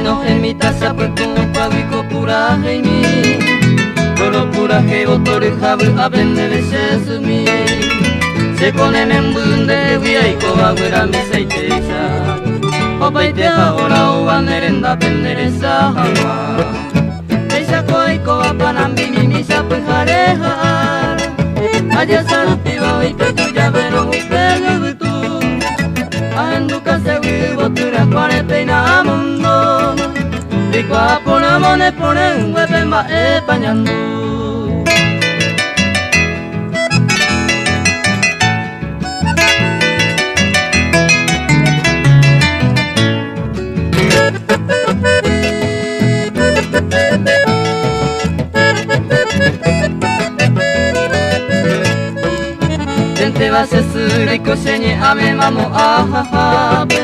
no gemita sapetu paviko pura heimi Koro pura he otoru habu abende besesumi Sekone membunde viaiko wagura misaiteisa Opaite haora owa nerenda penderesa hawa Eisa koiko wapanambi mimi sapujare Aja sarupiwa oipetu yabero upege butu Ahenduka sewi botura cuarentena mundo Rico apona mone pone un huepemba epañando Te vas a ser y coseñe a me mamo a jajabe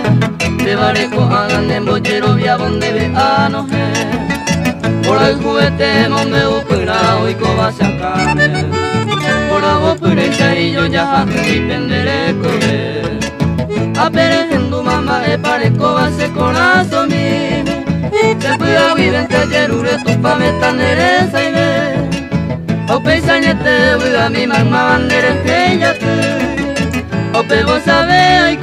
Te vareco a gane bollero via bonde ve a no he Por el juguete mombe upura hoy coba se acabe Por agua purecha y yo ya y pendere cobe A pere hendu mama e pareco va se corazón mi Se puya vivente yerure tu pameta nereza y ve Ope sañete, buda mi mamá bandere heyate Ope vos sabe, ay